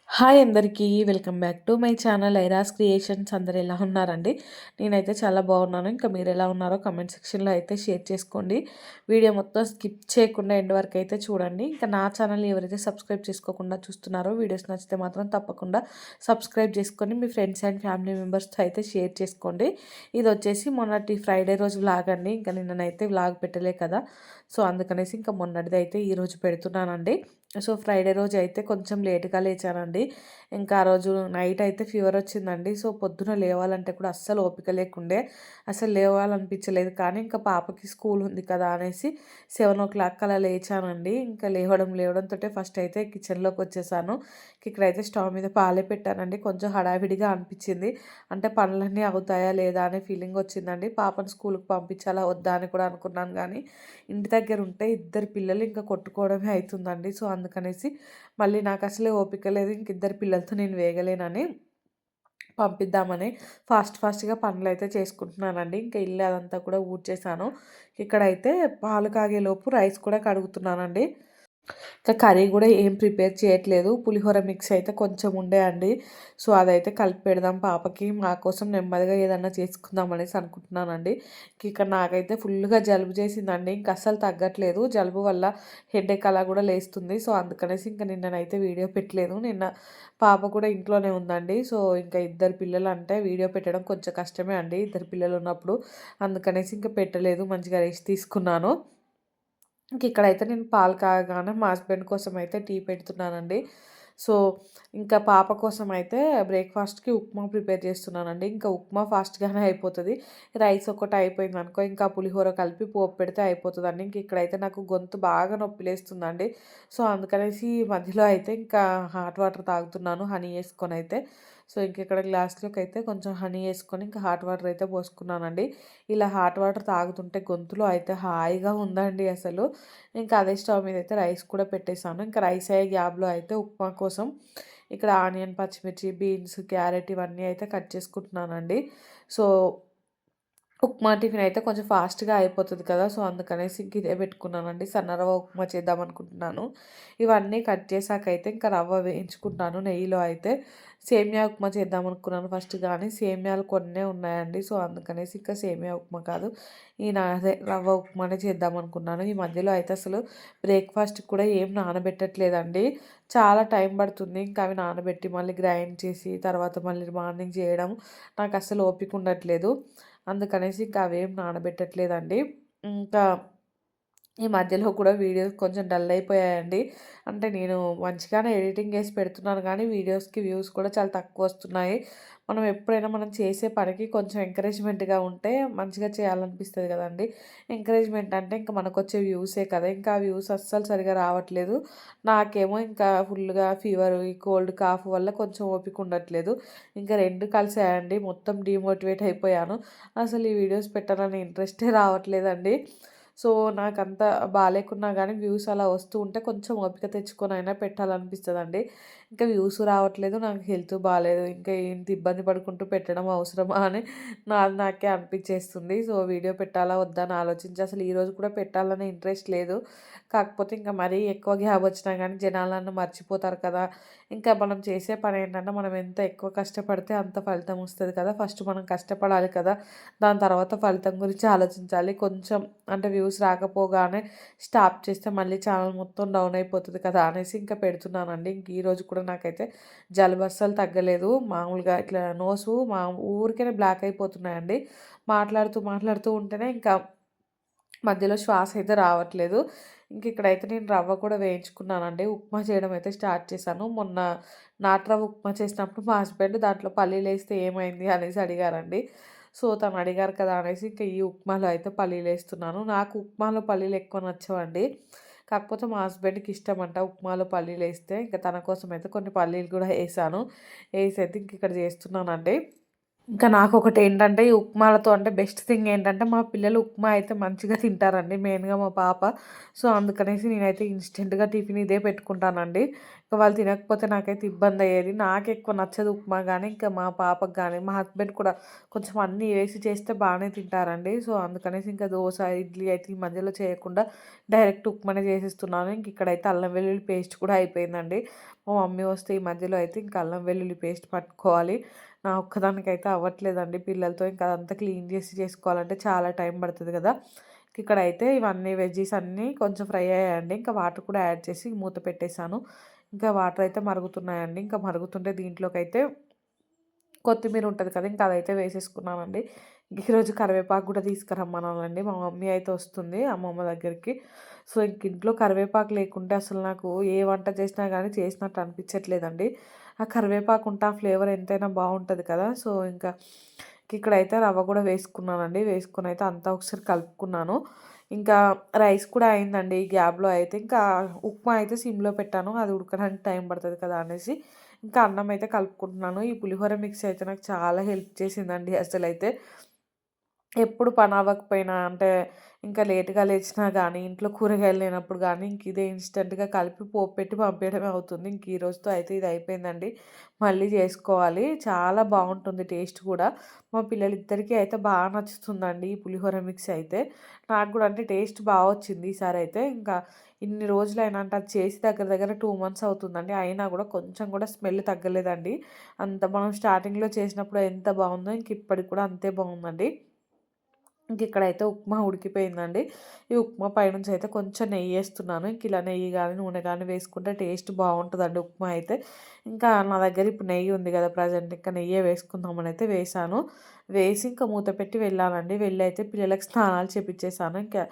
Hi అందరికీ welcome back to my channel ఐరాస్ creations. అందరు ఎలా ఉన్నారండి? నేనైతే చాలా బాగున్నాను. ఇంకా మీరు ఎలా ఉన్నారో కమెంట్ సెక్షన్లో అయితే షేర్ చేసుకోండి. వీడియో మొత్తం స్కిప్ చేయకుండా ఎండ్ వరకు అయితే చూడండి. ఇంకా నా ఛానల్ ఎవరైతే సబ్స్క్రైబ్ చేసుకోకుండా చూస్తున్నారో వీడియోస్ నచ్చితే మాత్రం తప్పకుండా సబ్స్క్రైబ్ చేసుకొని మీ ఫ్రెండ్స్ అండ్ ఫ్యామిలీ మెంబర్స్తో అయితే షేర్ చేసుకోండి. ఇది వచ్చేసి మొన్నటి ఫ్రైడే రోజు వ్లాగ్ అండి. ఇంకా నిన్ననైతే వ్లాగ్ పెట్టలే కదా, సో అందుకనేసి ఇంకా మొన్నటిది అయితే ఈరోజు పెడుతున్నానండి. సో ఫ్రైడే రోజు అయితే కొంచెం లేట్గా లేచానండి. ఇంకా ఆ రోజు నైట్ అయితే ఫీవర్ వచ్చిందండి. సో పొద్దున లేవాలంటే కూడా అస్సలు ఓపిక లేకుండే, అసలు లేవాలనిపించలేదు. కానీ ఇంకా పాపకి స్కూల్ ఉంది కదా అనేసి 7 o'clock అలా లేచానండి. ఇంకా లేవడంతో ఫస్ట్ అయితే కిచెన్లోకి వచ్చేసాను. ఇక్కడైతే స్టవ్ మీద పాలే పెట్టానండి. కొంచెం హడావిడిగా అనిపించింది. అంటే పనులన్నీ అవుతాయా లేదా అనే ఫీలింగ్ వచ్చిందండి. పాపను స్కూల్కి పంపించాలా వద్దా అని కూడా అనుకున్నాను. కానీ ఇంటి దగ్గర ఉంటే ఇద్దరు పిల్లలు ఇంకా కొట్టుకోవడమే అవుతుందండి. సో అందుకనేసి మళ్ళీ నాకు అసలే ఓపిక లేదు, ఇంక ఇద్దరు పిల్లలతో నేను వేగలేనని పంపిద్దామని ఫాస్ట్గా పనులు అయితే చేసుకుంటున్నానండి. ఇంకా ఇల్లు అదంతా కూడా ఊడ్చేసాను. ఇక్కడైతే పాలు కాగేలోపు రైస్ కూడా కడుగుతున్నానండి. ఇంకా కర్రీ కూడా ఏం ప్రిపేర్ చేయట్లేదు. పులిహోర మిక్స్ అయితే కొంచెం ఉండే అండి. సో అదైతే కలిపి పెడదాం పాపకి, మా కోసం నెమ్మదిగా ఏదన్నా చేసుకుందాం అనేసి అనుకుంటున్నానండి. ఇక్కడ నాకైతే ఫుల్గా జలుబు చేసిందండి. ఇంక అస్సలు తగ్గట్లేదు. జలుబు వల్ల హెడేక్ అలా కూడా లేస్తుంది. సో అందుకనేసి ఇంకా నిన్ననైతే వీడియో పెట్టలేదు. నిన్న పాప కూడా ఇంట్లోనే ఉందండి. సో ఇంకా ఇద్దరు పిల్లలు అంటే వీడియో పెట్టడం కొంచెం కష్టమే అండి, ఇద్దరు పిల్లలు ఉన్నప్పుడు. అందుకనేసి ఇంకా పెట్టలేదు, మంచిగా రెస్ట్ తీసుకున్నాను. ఇంక ఇక్కడైతే నేను పాలు కాగగానే మా హస్బెండ్ కోసం అయితే టీ పెడుతున్నానండి. సో ఇంకా పాప కోసం అయితే బ్రేక్ఫాస్ట్కి ఉప్మా ప్రిపేర్ చేస్తున్నానండి. ఇంకా ఉప్మా ఫాస్ట్గానే అయిపోతుంది. రైస్ ఒకటి అయిపోయింది అనుకో, ఇంకా పులిహోర కలిపి పోపు పెడితే అయిపోతుందండి. ఇంక ఇక్కడైతే నాకు గొంతు బాగా నొప్పి లేస్తుందండి. సో అందుకనేసి మధ్యలో అయితే ఇంకా హాట్ వాటర్ తాగుతున్నాను, హనీ వేసుకొని అయితే. సో ఇంక ఇక్కడ గ్లాస్లోకి అయితే కొంచెం హనీ వేసుకొని ఇంకా హాట్ వాటర్ అయితే పోసుకున్నానండి. ఇలా హాట్ వాటర్ తాగుతుంటే గొంతులో అయితే హాయిగా ఉందండి అసలు. ఇంకా అదే స్టవ్ మీద అయితే రైస్ కూడా పెట్టేశాను. ఇంకా రైస్ అయ్యే గ్యాప్లో అయితే ఉప్మా కోసం ఇక్కడ ఆనియన్, పచ్చిమిర్చి, బీన్స్, క్యారెట్ ఇవన్నీ అయితే కట్ చేసుకుంటున్నానండి. సో ఉప్మా టిఫిన్ అయితే కొంచెం ఫాస్ట్గా అయిపోతుంది కదా, సో అందుకనేసి ఇంక ఇదే పెట్టుకున్నానండి. సన్న రవ్వ ఉప్మా చేద్దాం అనుకుంటున్నాను. ఇవన్నీ కట్ చేశాకైతే ఇంకా రవ్వ వేయించుకుంటాను నెయ్యిలో. అయితే సేమియా ఉప్మా చేద్దాం అనుకున్నాను ఫస్ట్, కానీ సేమియాలు కొన్నే ఉన్నాయండి. సో అందుకనేసి ఇంకా సేమియా ఉప్మా కాదు, అదే రవ్వ ఉప్మానే చేద్దాం అనుకున్నాను. ఈ మధ్యలో అయితే అసలు బ్రేక్ఫాస్ట్ కూడా ఏం నానబెట్టట్లేదండి. చాలా టైం పడుతుంది. ఇంకా అవి నానబెట్టి మళ్ళీ గ్రైండ్ చేసి తర్వాత మళ్ళీ మార్నింగ్ చేయడం నాకు అసలు ఓపిక ఉండట్లేదు. అందుకనేసి ఇంకా అవేం నానబెట్టట్లేదండి. ఇంకా ఈ మధ్యలో కూడా వీడియోస్ కొంచెం డల్ అయిపోయాయండి. అంటే నేను మంచిగానే ఎడిటింగ్ చేసి పెడుతున్నాను, కానీ వీడియోస్కి వ్యూస్ కూడా చాలా తక్కువ వస్తున్నాయి. మనం ఎప్పుడైనా మనం చేసే పనికి కొంచెం ఎంకరేజ్మెంట్గా ఉంటే మంచిగా చేయాలనిపిస్తుంది కదండి. ఎంకరేజ్మెంట్ అంటే ఇంకా మనకు వచ్చే వ్యూసే కదా, ఇంకా ఆ వ్యూస్ అస్సలు సరిగా రావట్లేదు. నాకేమో ఇంకా ఫుల్గా ఫీవర్, ఈ కోల్డ్ కాఫ్ వల్ల కొంచెం ఓపిక ఉండట్లేదు. ఇంకా రెండు కలిసాయండి, మొత్తం డీమోటివేట్ అయిపోయాను. అసలు ఈ వీడియోస్ పెట్టాలని ఇంట్రెస్టే రావట్లేదండి. సో నాకంత బాగాలేకున్నా కానీ వ్యూస్ అలా వస్తూ ఉంటే కొంచెం ఓపిక తెచ్చుకొని అయినా పెట్టాలనిపిస్తుందండి. ఇంకా వ్యూస్ రావట్లేదు, నాకు హెల్త్ బాగాలేదు, ఇంకా ఇంత ఇబ్బంది పడుకుంటూ పెట్టడం అవసరమా అని నాకే అనిపించేస్తుంది. సో వీడియో పెట్టాలా వద్దా అని ఆలోచించి అసలు ఈరోజు కూడా పెట్టాలనే ఇంట్రెస్ట్ లేదు. కాకపోతే ఇంకా మరీ ఎక్కువ గ్యాప్ వచ్చినా కానీ జనాలను మర్చిపోతారు కదా. ఇంకా మనం చేసే పని ఏంటంటే మనం ఎంత ఎక్కువ కష్టపడితే అంత ఫలితం వస్తుంది కదా. ఫస్ట్ మనం కష్టపడాలి కదా, దాని తర్వాత ఫలితం గురించి ఆలోచించాలి. కొంచెం అంటే వ్యూస్ రాకపోగానే స్టాప్ చేస్తే మళ్ళీ ఛానల్ మొత్తం డౌన్ అయిపోతుంది కదా అనేసి ఇంకా పెడుతున్నానండి. ఇంక ఈరోజు కూడా నాకైతే జలుబు అస్సలు తగ్గలేదు. మామూలుగా ఇట్లా నోసు ఊరికే బ్లాక్ అయిపోతున్నాయండి. మాట్లాడుతూ ఉంటేనే ఇంకా మధ్యలో శ్వాస అయితే రావట్లేదు. ఇంక ఇక్కడైతే నేను రవ్వ కూడా వేయించుకున్నానండి. ఉప్మా చేయడం అయితే స్టార్ట్ చేశాను. మొన్న నాటు రవ్వ ఉప్మా చేసినప్పుడు మా హస్బెండ్ దాంట్లో పల్లీలు వేస్తే ఏమైంది అనేసి అడిగారండి. సో తను అడిగారు కదా అనేసి ఇంకా ఈ ఉప్మాలో అయితే పల్లీలు వేస్తున్నాను. నాకు ఉప్మాలో పల్లీలు ఎక్కువ నచ్చవండి. కాకపోతే మా హస్బెండ్కి ఇష్టమంట ఉప్మాలో పల్లీలు వేస్తే, ఇంకా తన కోసం అయితే కొన్ని పల్లీలు కూడా వేసాను. వేసి అయితే ఇంక ఇక్కడ చేస్తున్నానండి. ఇంకా నాకొకటి ఏంటంటే ఈ ఉప్మాలతో అంటే బెస్ట్ థింగ్ ఏంటంటే మా పిల్లలు ఉప్మా అయితే మంచిగా తింటారండి, మెయిన్గా మా పాప. సో అందుకనేసి నేనైతే ఇన్స్టెంట్గా టిఫిన్ ఇదే పెట్టుకుంటానండి. ఇంకా వాళ్ళు తినకపోతే నాకైతే ఇబ్బంది అయ్యేది. నాకు ఎక్కువ నచ్చదు ఉప్మా కానీ, ఇంకా మా పాపకు కానీ, మా హస్బెండ్ కూడా కొంచెం అన్నీ వేసి చేస్తే బాగానే తింటారండి. సో అందుకనేసి ఇంకా దోశ, ఇడ్లీ అయితే ఈ మధ్యలో చేయకుండా డైరెక్ట్ ఉప్మానే చేసేస్తున్నాను. ఇంక ఇక్కడైతే అల్లం వెల్లుల్లి పేస్ట్ కూడా అయిపోయిందండి. మా మమ్మీ వస్తే ఈ మధ్యలో అయితే ఇంకా అల్లం వెల్లుల్లి పేస్ట్ పట్టుకోవాలి. నా ఒక్కదానికైతే అవ్వట్లేదండి పిల్లలతో. ఇంకా అదంతా క్లీన్ చేసి చేసుకోవాలంటే చాలా టైం పడుతుంది కదా. ఇక్కడైతే ఇవన్నీ వెజ్జీస్ అన్నీ కొంచెం ఫ్రై అయ్యాయండి. ఇంకా వాటర్ కూడా యాడ్ చేసి మూత పెట్టేశాను. ఇంకా వాటర్ అయితే మరుగుతున్నాయండి. ఇంకా మరుగుతుంటే దీంట్లోకైతే కొత్తిమీర ఉంటుంది కదా, ఇంకా అదైతే వేసేసుకున్నానండి. ఈరోజు కరివేపాకు కూడా తీసుకురమ్మనాలండి. మా మమ్మీ అయితే వస్తుంది అమ్మమ్మ దగ్గరికి. సో ఇంక ఇంట్లో కరివేపాకు లేకుంటే అసలు నాకు ఏ వంట చేసినా కానీ చేసినట్టు అనిపించట్లేదండి. ఆ కరివేపాకు ఉంటే ఆ ఫ్లేవర్ ఎంతైనా బాగుంటుంది కదా. సో ఇంకా ఇక్కడైతే రవ్వ కూడా వేసుకున్నానండి. వేసుకుని అయితే అంతా ఒకసారి కలుపుకున్నాను. ఇంకా రైస్ కూడా అయిందండి ఈ గ్యాప్లో అయితే. ఇంకా ఉప్మా అయితే సిమ్లో పెట్టాను, అది ఉడకడానికి టైం పడుతుంది కదా అనేసి ఇంకా అన్నం అయితే కలుపుకుంటున్నాను. ఈ పులిహోర మిక్స్ అయితే నాకు చాలా హెల్ప్ చేసిందండి అసలైతే. ఎప్పుడు పని అవ్వకపోయినా అంటే ఇంకా లేట్‌గా లేచినా గానీ, ఇంట్లో కూరగాయలు లేనప్పుడు గానీ, ఇంక ఇదే ఇన్‌స్టంట్‌గా కలిపి పోపు పెట్టి పంపేయడమే అవుతుంది. ఇంక ఈ రోజుతో అయితే ఇది అయిపోయిందండి. మళ్ళీ చేసుకోవాలి. చాలా బావుంటుంది టేస్ట్ కూడా. మా పిల్లలిద్దరికీ అయితే బాగా నచ్చుతుందండి ఈ పులిహోర మిక్స్ అయితే. నాకు కూడా అంటే టేస్ట్ బా వచ్చింది ఈసారైతే. ఇంకా ఇన్ని రోజులైనా అంటే అది చేసి దగ్గర దగ్గర 2 మంత్స్ అవుతుందండి. అయినా కూడా కొంచెం కూడా స్మెల్ తగ్గలేదండి. అంత మనం స్టార్టింగ్‌లో చేసినప్పుడు ఎంత బావుందో ఇంక ఇప్పటికి కూడా అంతే బావుందండి. ఇంక ఇక్కడైతే ఉప్మా ఉడికిపోయిందండి. ఈ ఉప్మా పైనుంచి అయితే కొంచెం నెయ్యేస్తున్నాను. ఇంక ఇలా నెయ్యి గానీ, నూనె గానీ వేసుకుంటే టేస్ట్ బావుంటదండి ఉప్మా అయితే. ఇంకా నా దగ్గర ఇప్పుడు నెయ్యి ఉంది కదా ప్రజెంట్, ఇంకా నెయ్యే వేసుకుందామని అయితే వేశాను. వేసి ఇంకా మూత పెట్టి వెళ్ళానండి. వెళ్ళి అయితే పిల్లలకి స్నానాలు చేపిచ్చేసాను. ఇంకా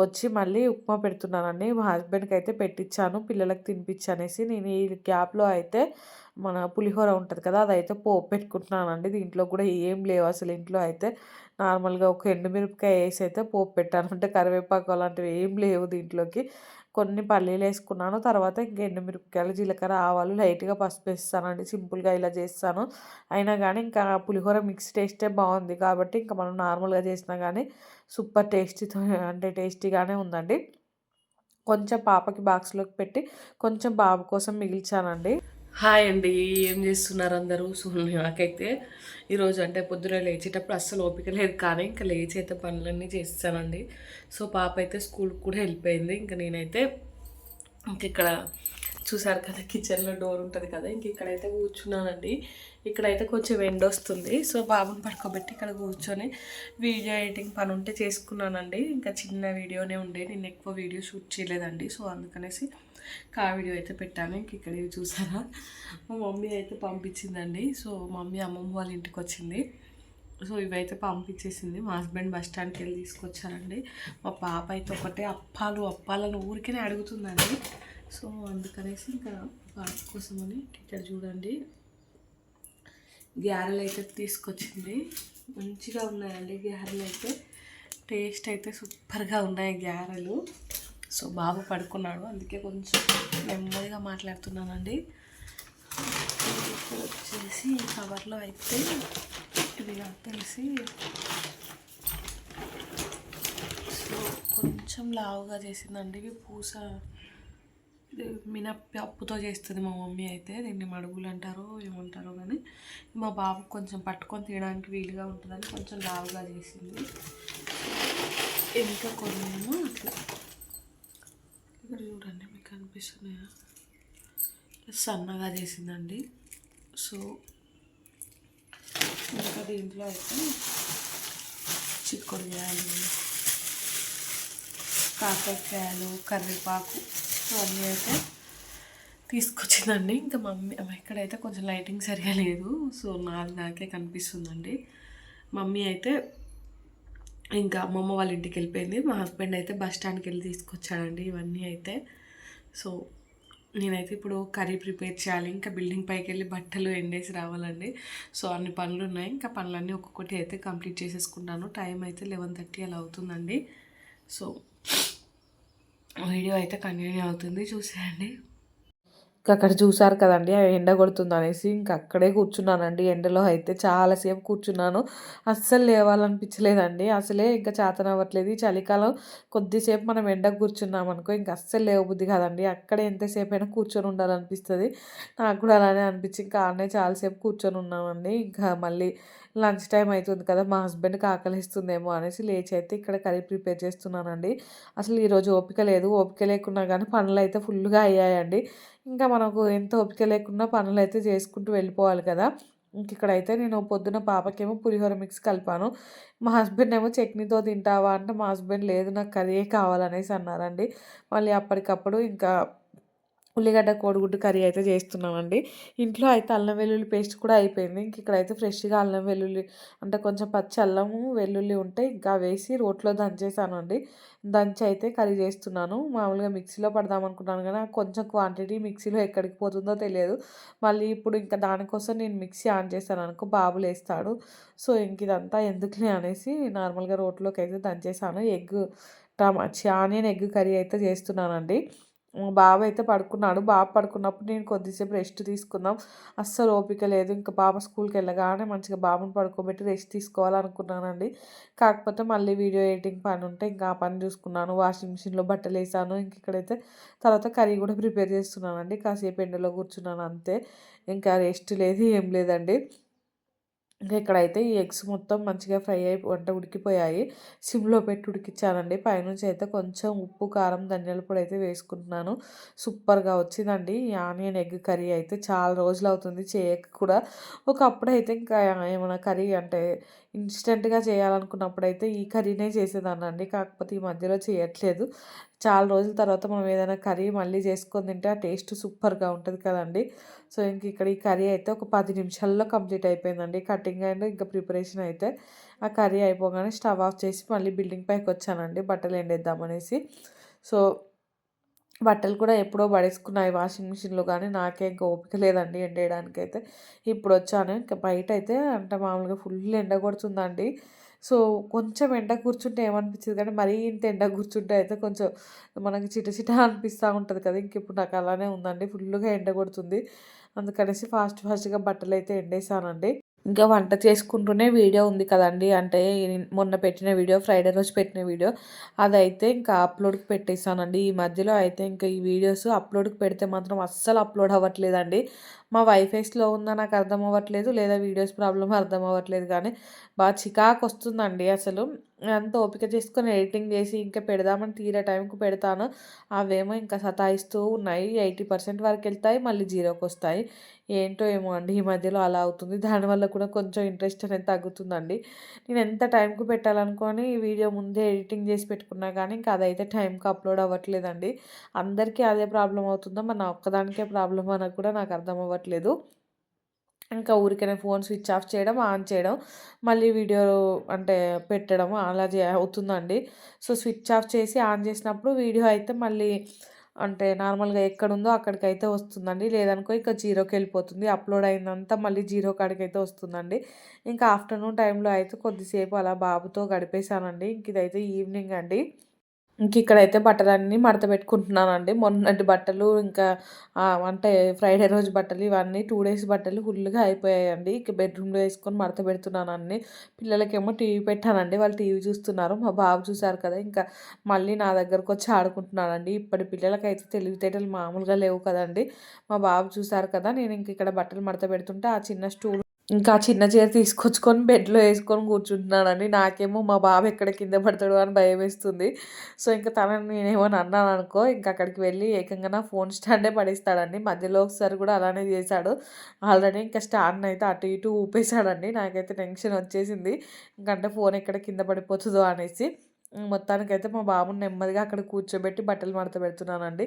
వచ్చి మళ్ళీ ఉప్మా పెడుతున్నానండి. మా హస్బెండ్‌కి అయితే పెట్టిచ్చాను, పిల్లలకి తినిపిచ్చనేసి. నేను ఈ గ్యాప్‌లో అయితే మన పులిహోర ఉంటది కదా, అదైతే పోపు పెట్టుకుంటున్నానండి. దీంట్లో కూడా ఏం లేవు అసలు ఇంట్లో అయితే. నార్మల్‌గా ఒక ఎండుమిరపకాయ ఏసి అయితే పోపు పెట్టాను. అంటే కరివేపాకు అలాంటివి ఏం లేవు దీంట్లోకి. కొన్ని పల్లీలేసుకున్నాను. తర్వాత ఇంక ఎండుమిరపకాయలు, జీలకర్ర, ఆవాలు, లైట్‌గా పసుపేసేసానండి. సింపుల్‌గా ఇలా చేస్తాను. అయినా గానీ ఇంకా పులిహోర మిక్స్ టేస్టే బావుంది కాబట్టి ఇంక మనం నార్మల్‌గా చేసినా గానీ సూపర్ టేస్టీతో అంటే టేస్టీగానే ఉందండి. కొంచెం పాపకి బాక్స్‌లోకి పెట్టి కొంచెం బాబు కోసం మిగిల్చానండి. హాయ్ అండి. ఏం చేస్తున్నారు అందరూ? సో నాకైతే ఈరోజు అంటే పొద్దున లేచేటప్పుడు అస్సలు ఓపిక లేదు, కానీ ఇంకా లేచి అయితే పనులన్నీ చేసేసానండి. సో పాప అయితే స్కూల్కి కూడా వెళ్ళిపోయింది. ఇంకా నేనైతే ఇక్కడ చూసారు కదా, కిచెన్లో డోర్ ఉంటుంది కదా, ఇంక ఇక్కడైతే కూర్చున్నానండి. ఇక్కడైతే కొంచెం ఎండ వస్తుంది. సో బాబుని పడుకోబెట్టి ఇక్కడ కూర్చొని వీడియో ఎడిటింగ్ పని ఉంటే చేసుకున్నానండి. ఇంకా చిన్న వీడియోనే ఉండే, నేను ఎక్కువ వీడియో షూట్ చేయలేదండి. సో అందుకనేసి వీడియో అయితే పెట్టాను. ఇంక ఇక్కడ ఇవి చూసారా, మా మమ్మీ అయితే పంపించిందండి. సో మమ్మీ అమ్మమ్మ వాళ్ళ ఇంటికి వచ్చింది. సో ఇవైతే పంపించేసింది. మా హస్బెండ్ బస్ స్టాండ్కి వెళ్ళి తీసుకొచ్చారండి. మా పాప అయితే ఒకటే అప్పాలను ఊరికనే అడుగుతుందండి. సో అందుకనేసి ఇంకా పాప కోసమని ఇక్కడ చూడండి గ్యారెలు అయితే తీసుకొచ్చింది. మంచిగా ఉన్నాయండి గ్యారెలు అయితే. టేస్ట్ అయితే సూపర్గా ఉన్నాయి గ్యారెలు. సో బాబు పడుకున్నాడు, అందుకే కొంచెం నెమ్మదిగా మాట్లాడుతున్నానండి. ఇక్కడ వచ్చేసి కవర్లో అయితే ఇది నాకు తెలిసి సో కొంచెం లావుగా చేసిందండి. ఇవి పూస మినప్పప్పుతో చేస్తుంది మా మమ్మీ అయితే. దీన్ని మడుగులు అంటారో ఏమంటారో కానీ మా బాబు కొంచెం పట్టుకొని తీయడానికి వీలుగా ఉంటుందని కొంచెం లావుగా చేసింది. ఇంకా కొన్ని అట్లా ఇక్కడ చూడండి, మీకు కనిపిస్తున్నాయా, సన్నగా చేసిందండి. సో ఇంకా దీంట్లో అయితే చిక్కుడుకాయలు, కాకరకాయలు, కరివేపాకు అవన్నీ అయితే తీసుకొచ్చిందండి. ఇంకా మమ్మీ ఇక్కడైతే కొంచెం లైటింగ్ సరిగా లేదు, సో నాకే కనిపిస్తుందండి. మమ్మీ అయితే ఇంకా అమ్మమ్మ వాళ్ళ ఇంటికి వెళ్ళిపోయింది. మా హస్బెండ్ అయితే బస్ స్టాండ్కి వెళ్ళి తీసుకొచ్చాడండి ఇవన్నీ అయితే. సో నేనైతే ఇప్పుడు కర్రీ ప్రిపేర్ చేయాలి. ఇంకా బిల్డింగ్ పైకి వెళ్ళి బట్టలు ఎండేసి రావాలండి. సో అన్ని పనులు ఉన్నాయి. ఇంకా పనులన్నీ ఒక్కొక్కటి అయితే కంప్లీట్ చేసేసుకుంటాను. టైం అయితే 11:30 అలా అవుతుందండి. సో వీడియో అయితే కంటిన్యూ అవుతుంది, చూసేయండి. అక్కడ చూసారు కదండీ! ఆ ఎండ కొడుతుందనేసి ఇంక అక్కడే కూర్చున్నానండి. ఎండలో అయితే చాలా సేపు కూర్చున్నాను. అస్సలు లేవాలనిపించలేదండి. అసలే ఇంక చేతనవ్వట్లేదు. ఈ చలికాలం కొద్దిసేపు మనం ఎండకు కూర్చున్నామనుకో ఇంక అస్సలు లేవబుద్ధి కాదండి. అక్కడే ఎంతసేపైనా కూర్చొని ఉండాలనిపిస్తది. నాకు కూడా అలానే అనిపించి ఇంకా ఆడనే చాలా సేపు కూర్చొని ఉన్నామండి. ఇంకా మళ్ళీ లంచ్ టైమ్ అయితుంది కదా! మా హస్బెండ్‌కి ఆకలేస్తుందేమో అనేసి లేచి అయితే ఇక్కడ కర్రీ ప్రిపేర్ చేస్తున్నానండి. అసలు ఈరోజు ఓపిక లేదు. ఓపిక లేకున్నా గానీ పనులైతే ఫుల్‌గా అయ్యాయండి. ఇంకా మనకు ఎంత ఓపిక లేకున్నా పనులైతే చేసుకుంటూ వెళ్ళిపోవాలి కదా! ఇక్కడైతే నేను పొద్దున పాపకేమో పులిహోర మిక్స్ కలిపాను. మా హస్బెండ్ ఏమో చట్నీతో తింటావా అంటే, మా హస్బెండ్ లేదు నాకు కర్రీయే కావాలనేసి అన్నారండి. మళ్ళీ అప్పటికప్పుడు ఇంకా ఉల్లిగడ్డ కోడిగుడ్డు కర్రీ అయితే చేస్తున్నామండి. ఇంట్లో అయితే అల్లం వెల్లుల్లి పేస్ట్ కూడా అయిపోయింది. ఇక్కడైతే ఫ్రెష్‌గా అల్లం వెల్లుల్లి అంటే కొంచెం పచ్చి అల్లము, వెల్లుల్లి ఉంటే ఇంకా వేసి రోట్లో దంచేసానండి. దంచి అయితే కర్రీ చేస్తున్నాను. మామూలుగా మిక్సీలో పడదామనుకున్నాను కానీ కొంచెం క్వాంటిటీ మిక్సీలో ఎక్కడికి పోతుందో తెలియదు. మళ్ళీ ఇప్పుడు ఇంకా దానికోసం నేను మిక్సీ ఆన్ చేశాననుకో బాబు లేస్తాడు. సో, ఇంక ఇదంతా ఎందుకులే అనేసి నార్మల్‌గా రోట్లోకైతే దంచేసాను. ఆనియన్ ఎగ్ కర్రీ అయితే చేస్తున్నానండి. బాబు అయితే పడుకున్నాడు. బాబు పడుకున్నప్పుడు నేను కొద్దిసేపు రెస్ట్ తీసుకుందాం. అస్సలు ఓపిక లేదు. ఇంక పాప స్కూల్‌కెళ్ళగానే మంచిగా బాబుని పడుకోబెట్టి రెస్ట్ తీసుకోవాలనుకున్నానండి. కాకపోతే మళ్ళీ వీడియో ఎడిటింగ్ పని ఉంటే ఇంకా ఆ పని చూసుకున్నాను. వాషింగ్ మిషన్‌లో బట్టలేసాను. ఇంక ఇక్కడైతే తర్వాత కర్రీ కూడా ప్రిపేర్ చేస్తున్నానండి. కాసేపు ఎండలో కూర్చున్నాను అంతే. ఇంకా రెస్ట్ లేదు ఏం లేదండి. ఇంకా ఇక్కడైతే ఈ ఎగ్స్ మొత్తం మంచిగా ఫ్రై అంటే ఉడికిపోయాయి. సిమ్‌లో పెట్టి ఉడికిచ్చానండి. పైనుంచి అయితే కొంచెం ఉప్పు, కారం, ధనియాల పొడి అయితే వేసుకుంటున్నాను. సూపర్‌గా వచ్చిందండి. ఈ ఆనియన్ ఎగ్ కర్రీ అయితే చాలా రోజులవుతుంది చేయక కూడా. ఒకప్పుడైతే ఇంకా ఏమైనా కర్రీ అంటే ఇన్‌స్టంట్‌గా చేయాలనుకున్నప్పుడైతే ఈ కర్రీనే చేసేదాన్నండి. కాకపోతే ఈ మధ్యలో చేయట్లేదు. చాలా రోజుల తర్వాత మనం ఏదైనా కర్రీ మళ్ళీ చేసుకొని తింటే ఆ టేస్ట్ సూపర్‌గా ఉంటది కదండీ! సో, ఇక్కడ ఈ కర్రీ అయితే ఒక 10 నిమిషాల్లో కంప్లీట్ అయిపోయిందండి. కటింగ్ అండ్ ఇంకా ప్రిపరేషన్ అయితే. ఆ కర్రీ అయిపోగానే స్టవ్ ఆఫ్ చేసి మళ్ళీ బిల్డింగ్ పైకొచ్చానండి బట్టలు ఎండేద్దామనేసి. సో, బట్టలు కూడా ఎప్పుడో పడేసుకున్నాయి వాషింగ్ మిషన్‌లో కానీ నాకే ఇంక ఓపిక లేదండి ఎండేయడానికైతే. ఇప్పుడొచ్చాను. ఇంక బయటైతే అంటే మామూలుగా ఫుల్ ఎండ కొడుతుందండి. సో, కొంచెం ఎండ కూర్చుంటే ఏమనిపించదు కానీ మరీ ఇంత ఎండ కూర్చుంటే అయితే కొంచెం మనకి చిట అనిపిస్తా ఉంటది కదా! ఇంకిప్పుడు నాకు అలానే ఉందండి. ఫుల్లుగా ఎండ కొడుతుంది. అందుకనేసి ఫాస్ట్‌గా బట్టలైతే ఎండేసానండి. ఇంకా వంట చేసుకుంటూనే వీడియో ఉంది కదండీ! అంటే మొన్న పెట్టిన వీడియో, ఫ్రైడే రోజు పెట్టిన వీడియో అదైతే ఇంకా అప్‌లోడ్‌కి పెట్టేసానండి. ఈ మధ్యలో అయితే ఇంకా ఈ వీడియోస్ అప్‌లోడ్‌కి పెడితే మాత్రం అస్సలు అప్‌లోడ్ అవ్వట్లేదండి. మా వైఫై స్లో ఉందా నాకు అర్థం అవ్వట్లేదు. లేదా వీడియోస్ ప్రాబ్లమ్ అర్థం అవ్వట్లేదు కానీ బాగా చికాకొస్తుందండి అసలు. అంత ఓపిక చేసుకొని ఎడిటింగ్ చేసి ఇంకా పెడదామని తీరే టైంకి పెడతాను. అవేమో ఇంకా సతాయిస్తూ ఉన్నాయి. 80% వరకెళ్తాయి. మళ్ళీ జీరోకొస్తాయి. ఏంటో ఏమో అండి ఈ మధ్యలో అలా అవుతుంది. దానివల్ల కూడా కొంచెం ఇంట్రెస్ట్ అనేది తగ్గుతుందండి. నేను ఎంత టైంకి పెట్టాలనుకోని ఈ వీడియో ముందే ఎడిటింగ్ చేసి పెట్టుకున్నా కానీ ఇంకా అదైతే టైంకి అప్‌లోడ్ అవ్వట్లేదండి. అందరికీ అదే ప్రాబ్లమ్ అవుతుందో మరి నా ఒక్కదానికే ప్రాబ్లమ్ అని కూడా నాకు అర్థం అవ్వట్లేదు. ఇంకా ఊరికనే ఫోన్ స్విచ్ ఆఫ్ చేయడం, ఆన్ చేయడం, మళ్ళీ వీడియో అంటే పెట్టడం అలా అవుతుందండి. సో, స్విచ్ ఆఫ్ చేసి ఆన్ చేసినప్పుడు వీడియో అయితే మళ్ళీ అంటే నార్మల్‌గా ఎక్కడుందో అక్కడికైతే వస్తుందండి. లేదనుకో ఇక జీరోకెళ్ళిపోతుంది. అప్‌లోడ్ అయిందంతా మళ్ళీ జీరో కాడికైతే వస్తుందండి. ఇంకా ఆఫ్టర్‌నూన్ టైంలో అయితే కొద్దిసేపు అలా బాబుతో గడిపేశానండి. ఇంక ఇదైతే ఈవినింగ్ అండి. ఇంకిక్కడైతే బట్టలన్నీ మడత పెట్టుకుంటున్నానండి. మొన్నటి బట్టలు ఇంకా అంటే ఫ్రైడే రోజు బట్టలు ఇవన్నీ 2 డేస్ బట్టలు ఫుల్‌గా అయిపోయాయండి. ఇక బెడ్‌రూమ్‌లో ఏసుకొని మడత పెడుతున్నాను అన్నీ. పిల్లలకేమో టీవీ పెట్టానండి. వాళ్ళు టీవీ చూస్తున్నారు. మా బాబు చూసారు కదా! ఇంకా మళ్ళీ నా దగ్గరకొచ్చి ఆడుకుంటున్నాడండి. ఇప్పటి పిల్లలకైతే తెలివితేటలు మామూలుగా లేవు కదండీ! మా బాబు చూసారు కదా! నేను ఇంక ఇక్కడ బట్టలు మడత పెడుతుంటే ఆ చిన్న స్టూల్ ఇంకా ఆ చిన్న చైర్ తీసుకొచ్చుకొని బెడ్‌లో యేసుకొని కూర్చుంటున్నానండి. నాకేమో మా బాబు ఎక్కడ కింద పడతాడో అని భయమేస్తుంది. సో, ఇంక తనని నేనేమన్నా అన్నాననుకో ఇంక అక్కడికి వెళ్ళి ఏకంగా నా ఫోన్ స్టాండే పడేస్తాడండి. మధ్యలో ఒకసారి కూడా అలానే చేశాడు. ఆల్రెడీ ఇంకా స్టాండ్‌నయితే అటు ఇటు ఊపేశాడండి. నాకైతే టెన్షన్ వచ్చేసింది. ఇంకంటే ఫోన్ ఎక్కడ కింద పడిపోతదో అనేసి. మొత్తానికైతే మా బాబుని నెమ్మదిగా అక్కడ కూర్చోబెట్టి బట్టలు మడత పెడుతున్నానండి.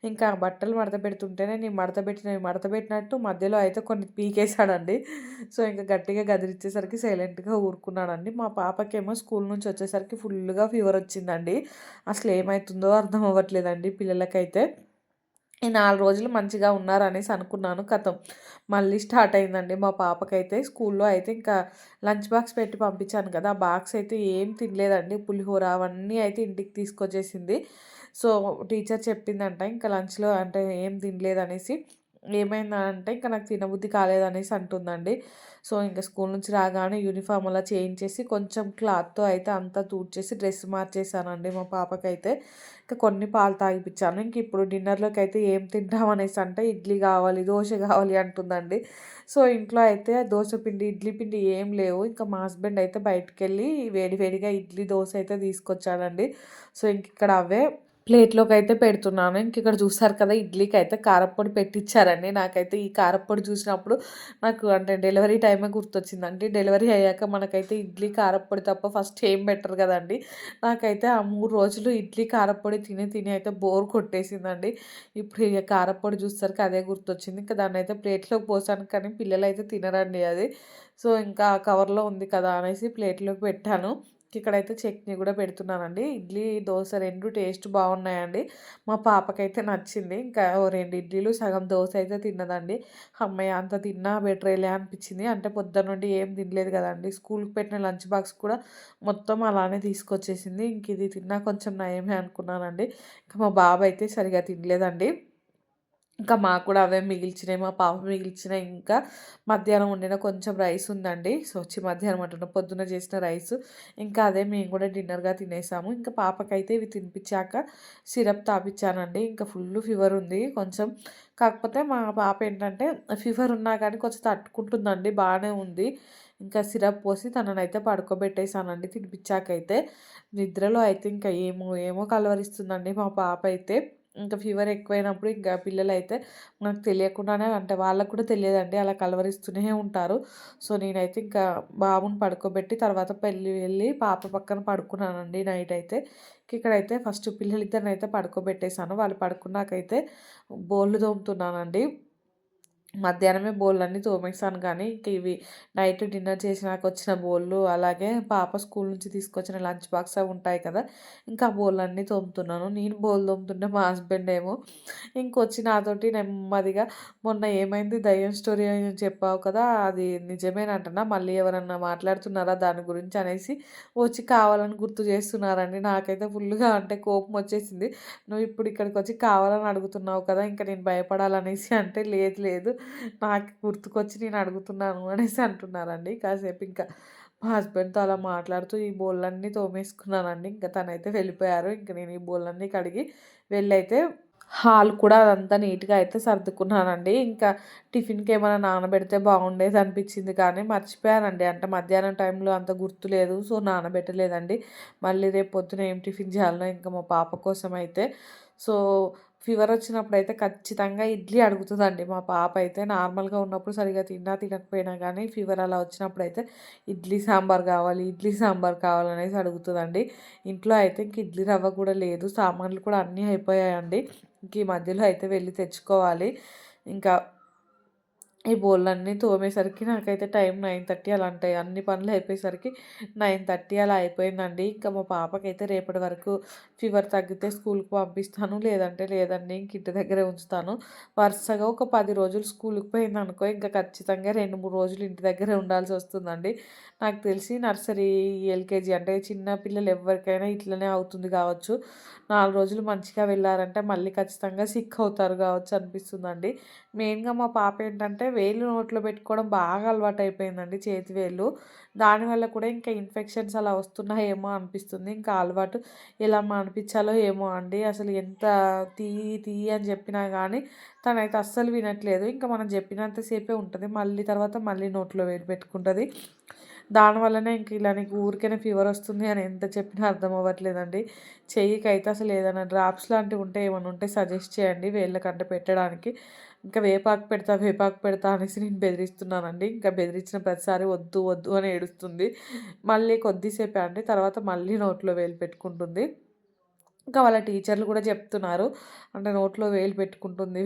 ఇంకా బట్టలు మడత పెడుతుంటేనే నేను మడత పెట్టినట్టు మధ్యలో అయితే కొన్ని పీకేశాడండి. సో, ఇంక గట్టిగా గదిరిచ్చేసరికి సైలెంట్‌గా ఊరుకున్నాడండి. మా పాపకేమో స్కూల్ నుంచి వచ్చేసరికి ఫుల్లుగా ఫీవరొచ్చిందండి. అసలేమైతుందో అర్థం అవ్వట్లేదండి పిల్లలకైతే. ఈ 4 రోజులు మంచిగా ఉన్నారనేసి అనుకున్నాను. ఖతం మళ్ళీ స్టార్ట్ అయిందండి మా పాపకైతే. స్కూల్‌లో అయితే ఇంకా లంచ్ బాక్స్ పెట్టి పంపించాను కదా! ఆ బాక్స్ అయితే ఏం తినలేదండి. పులిహోర అవన్నీ అయితే ఇంటికి తీసుకొచ్చేసింది. సో, టీచర్ చెప్పిందంట ఇంకా లంచ్‌లో అంటే ఏం తినలేదనేసి. ఏమైందంటే ఇంకా నాకు తినబుద్ధి కాలేదనేసి అంటుందండి. సో, ఇంక స్కూల్ నుంచి రాగానే యూనిఫామ్ అలా చేంజ్ చేసి కొంచెం క్లాత్‌తో అయితే అంతా తుడిచేసి డ్రెస్ మార్చేసానండి మా పాపకైతే. ఇంకా కొన్ని పాలు తాగిపిచ్చాను. ఇంక ఇప్పుడు డిన్నర్‌లోకైతే ఏం తింటాం అనేసి అంటే ఇడ్లీ కావాలి, దోస కావాలి అంటుందండి. సో, ఇంట్లో అయితే దోస పిండి, ఇడ్లీ పిండి ఏం లేవు. ఇంకా మా హస్బెండ్ అయితే బయటికెళ్ళి వేడి వేడిగా ఇడ్లీ, దోస అయితే తీసుకొచ్చాడండి. సో, ఇంకిక్కడ అవే ప్లేట్‌లోకైతే పెడుతున్నాను. ఇంకిక్కడ చూసారు కదా! ఇడ్లీకైతే కారప్పొడి పెట్టిచ్చారండి. నాకైతే ఈ కారప్పొడి చూసినప్పుడు నాకు అంటే డెలివరీ టైమే గుర్తొచ్చిందండి. డెలివరీ అయ్యాక మనకైతే ఇడ్లీ, కారప్పొడి తప్ప ఫస్ట్ ఏం పెట్టరు కదండీ! నాకైతే ఆ 3 రోజులు ఇడ్లీ, కారప్పొడి తిని తిని అయితే బోర్ కొట్టేసిందండి. ఇప్పుడు ఇగ కారప్పొడి చూసేసరికి అదే గుర్తొచ్చింది. ఇంకా దాన్నైతే ప్లేట్‌లోకి పోసాను కానీ పిల్లలైతే తినరండి అది. సో, ఇంకా కవర్‌లో ఉంది కదా! అనేసి ప్లేట్‌లోకి పెట్టాను. ఇక్కడైతే చట్నీ గూడా పెడుతున్నానండి. ఇడ్లీ, దోస 2 టేస్ట్ బాగున్నాయండి. మా పాపకైతే నచ్చింది. ఇంకా ఓ 2 ఇడ్లీలు, సగం దోస అయితే తిన్నదండి. హమ్మయ్య! అంత తిన్నా బెటరేలే అనిపించింది. అంటే పొద్దున్నుండి ఏం తినలేదు గదండీ. స్కూలుకి పెట్టిన లంచ్ బాక్స్ కూడా మొత్తం అలానే తీసుకొచ్చేసింది. ఇంక ఇది తిన్నా కొంచెం నయమే అనుకున్నానండి. ఇంక మా బాబయితే సరిగ్గా తినలేదండి. ఇంకా మాకు కూడా అవే మిగిల్చినాయి. మా పాప మిగిల్చినాయి. ఇంకా మధ్యాహ్నం వండిన కొంచెం రైస్ ఉందండి. సో, మధ్యాహ్నం అంటున్నా పొద్దున చేసిన రైసు. ఇంకా అదే మేము కూడా డిన్నర్‌గా తినేసాము. ఇంకా పాపకైతే ఇవి తినిపించాక సిరప్ తాపిచ్చానండి. ఇంకా ఫుల్లు ఫీవర్ ఉంది కొంచెం. కాకపోతే మా పాప ఏంటంటే ఫీవర్ ఉన్నా కానీ కొంచెం తట్టుకుంటుందండి. బానే ఉంది. ఇంకా సిరప్ పోసి తననైతే పడుకోబెట్టేసానండి తినిపించాకైతే. నిద్రలో అయితే ఇంకా ఏమో ఏమో కలవరిస్తుందండి మా పాప అయితే. ఇంకా ఫీవర్ ఎక్కువైనప్పుడు ఇంకా పిల్లలైతే మనకు తెలియకుండానే అంటే వాళ్ళకి కూడా తెలియదండి. అలా కలవరిస్తూనే ఉంటారు. సో, నేనైతే ఇంకా బాబుని పడుకోబెట్టి తర్వాత వెళ్ళి పాప పక్కన పడుకున్నానండి నైట్ అయితే. ఇక్కడైతే ఫస్ట్ పిల్లలిద్దరినైతే పడుకోబెట్టేసాను. వాళ్ళు పడుకున్నాకైతే బోళ్ళు తోముతున్నానండి. మధ్యాహ్నమే బోళ్ళన్నీ తోమేసాను కానీ, ఇంక ఇవి నైట్ డిన్నర్ చేసినాక వచ్చిన బోళ్ళు, అలాగే పాప స్కూల్ నుంచి తీసుకొచ్చిన లంచ్ బాక్స్ అవి ఉంటాయి కదా! ఇంకా ఆ బోళ్ళన్నీ తోముతున్నాను. నేను బోళ్ళు తోముతుంటే మా హస్బెండ్ ఏమో ఇంకొచ్చి నాతోటి నెమ్మదిగా మొన్న ఏమైంది దయ్యం స్టోరీ అని చెప్పావు కదా! అది నిజమేనంటనా? మళ్ళీ ఎవరన్నా మాట్లాడుతున్నారా దాని గురించి అనేసి వచ్చి కావాలని గుర్తు చేస్తున్నారండి. నాకైతే ఫుల్లుగా అంటే కోపం వచ్చేసింది. నువ్వు ఇప్పుడు ఇక్కడికొచ్చి కావాలని అడుగుతున్నావు కదా! ఇంక నేను భయపడాలనేసి అంటే, లేదు లేదు నాకు గుర్తుకొచ్చి నేను అడుగుతున్నాను అనేసి అంటున్నారండి. కాసేపు ఇంకా మా హస్బెండ్‌తో అలా మాట్లాడుతూ ఈ బోళ్ళన్నీ తోమేసుకున్నానండి. ఇంక తనైతే వెళ్ళిపోయారు. ఇంక నేను ఈ బోళ్ళన్నీ కడిగి వెళ్ళైతే హాల్ కూడా అదంతా నీట్‌గా అయితే సర్దుకున్నానండి. ఇంకా టిఫిన్‌కేమైనా నానబెడితే బాగుండేది అనిపించింది కానీ మర్చిపోయానండి. అంటే మధ్యాహ్నం టైంలో అంత గుర్తులేదు. సో, నానబెట్టలేదండి. మళ్ళీ రేపు పొద్దున ఏం టిఫిన్ చేయాలనో ఇంకా మా పాప కోసం అయితే. సో, ఫీవర్ వచ్చినప్పుడైతే ఖచ్చితంగా ఇడ్లీ అడుగుతదండి మా పాప అయితే. నార్మల్‌గా ఉన్నప్పుడు సరిగ్గా తిన్నా తినకపోయినా కానీ ఫీవర్ అలా వచ్చినప్పుడైతే ఇడ్లీ సాంబార్ కావాలి, ఇడ్లీ సాంబార్ కావాలనేసి అడుగుతదండి. ఇంట్లో అయితే ఇంక ఇడ్లీ రవ్వ కూడా లేదు. సామాన్లు కూడా అన్నీ అయిపోయాయండి. ఇంక ఈ మధ్యలో అయితే వెళ్ళి తెచ్చుకోవాలి. ఇంకా ఈ బోళ్ళన్నీ తోమేసరికి నాకైతే టైం 9:30 అలా ఉంటాయి. అన్ని పనులు అయిపోయేసరికి 9:30 అలా అయిపోయిందండి. ఇంకా మా పాపకైతే రేపటి వరకు ఫీవర్ తగ్గితే స్కూల్‌కి పంపిస్తాను. లేదంటే లేదండి. ఇంక ఇంటి దగ్గరే ఉంచుతాను. వరుసగా ఒక 10 రోజులు స్కూల్‌కి పోయిందనుకో ఇంక ఖచ్చితంగా 2, 3 రోజులు ఇంటి దగ్గరే ఉండాల్సొస్తుందండి. నాకు తెలిసి నర్సరీ, ఎల్‌కేజీ అంటే చిన్న పిల్లలు ఎవ్వరికైనా ఇట్లనే అవుతుంది కావచ్చు. 4 రోజులు మంచిగా వెళ్లారంటే మళ్ళీ ఖచ్చితంగా సిక్ అవుతారు కావచ్చు అనిపిస్తుందండి. మెయిన్‌గా మా పాప ఏంటంటే వేళ్ళు నోట్లో పెట్టుకోవడం బాగా అలవాటయిపోయిందండి చేతి వేళ్ళు. దానివల్ల కూడా ఇంకా ఇన్ఫెక్షన్స్ అలా వస్తున్నాయేమో అనిపిస్తుంది. ఇంకా అలవాటు ఎలా మానిపించాలో ఏమో అండి. అసలు ఎంత తీయి అని చెప్పినా గానీ తనైతే అస్సలు వినట్లేదు. ఇంకా మనం చెప్పినంత సేపే ఉంటది. మళ్ళీ తర్వాత మళ్ళీ నోట్లో వేలు పెట్టుకుంటది. దానివల్లనే ఇంక ఇలా నీకు ఊరికేనే ఫీవర్ వస్తుంది అని ఎంత చెప్పినా అర్థం అవ్వట్లేదండి. చెయ్యికైతే అసలు ఏదైనా డ్రాప్స్ లాంటివి ఉంటే ఏమైనా ఉంటే సజెస్ట్ చేయండి వేళ్ళకంటే పెట్టడానికి. ఇంకా వేపాకు పెడతా అనేసి నేను బెదిరిస్తున్నానండి. ఇంకా బెదిరించిన ప్రతిసారి వద్దు, వద్దు అని ఏడుస్తుంది. మళ్ళీ కొద్దిసేపే అండి. తర్వాత మళ్ళీ నోట్లో వేలు పెట్టుకుంటుంది. ఇంకా వాళ్ళ టీచర్లు కూడా చెప్తున్నారు. అంటే నోట్లో వేలు పెట్టుకుంటుంది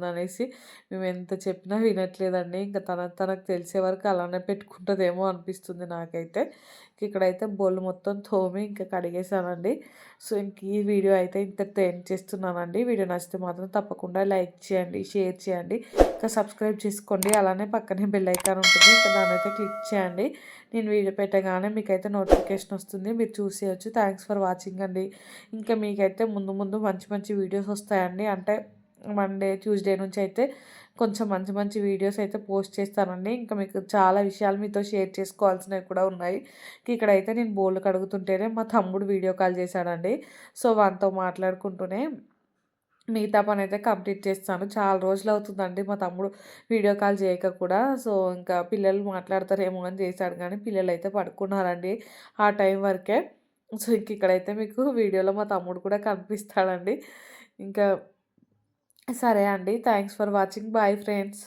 అనేసి. మేము ఎంత చెప్పినా వినట్లేదండి. ఇంకా తనకు తెలిసే వరకు అలానే పెట్టుకుంటదేమో అనిపిస్తుంది నాకైతే. ఇక్కడైతే బోళ్ళు మొత్తం తోమి ఇంకా కడిగేసానండి. సో, ఇంక ఈ వీడియో అయితే ఇంతటితో ఎండ్ చేస్తున్నానండి. వీడియో నచ్చితే మాత్రం తప్పకుండా లైక్ చేయండి, షేర్ చేయండి, ఇంకా సబ్స్క్రైబ్ చేసుకోండి. అలానే పక్కనే బెల్ ఐకాన్ ఉంటుంది. ఇంకా దాన్నైతే క్లిక్ చేయండి. నేను వీడియో పెట్టగానే మీకైతే నోటిఫికేషన్ వస్తుంది. మీరు చూసేయొచ్చు. థ్యాంక్స్ ఫర్ వాచింగ్ అండి. ఇంకా మీకైతే ముందు ముందు మంచి మంచి వీడియోస్ వస్తాయండి. అంటే మండే, ట్యూస్‌డే నుంచి అయితే కొంచెం మంచి మంచి వీడియోస్ అయితే పోస్ట్ చేస్తానండి. ఇంకా మీకు చాలా విషయాలు మీతో షేర్ చేసుకోవాల్సినవి కూడా ఉన్నాయి. ఇక్కడైతే నేను బోళ్ళు కడుగుతుంటేనే మా తమ్ముడు వీడియో కాల్ చేశాడండి. సో, వానితో మాట్లాడుకుంటూనే మిగతా పనైతే కంప్లీట్ చేస్తాను. చాలా రోజులవుతుందండి మా తమ్ముడు వీడియో కాల్ చేయక కూడా. సో, ఇంకా పిల్లలు మాట్లాడతారేమో అని చేశాడు గానీ, పిల్లలైతే పడుకున్నారండి ఆ టైం వరకే. సో, ఇక్కడైతే మీకు వీడియోలో మా తమ్ముడు కూడా కనిపిస్తాడండి. ఇంకా సరే అండి. Thanks for watching. Bye friends.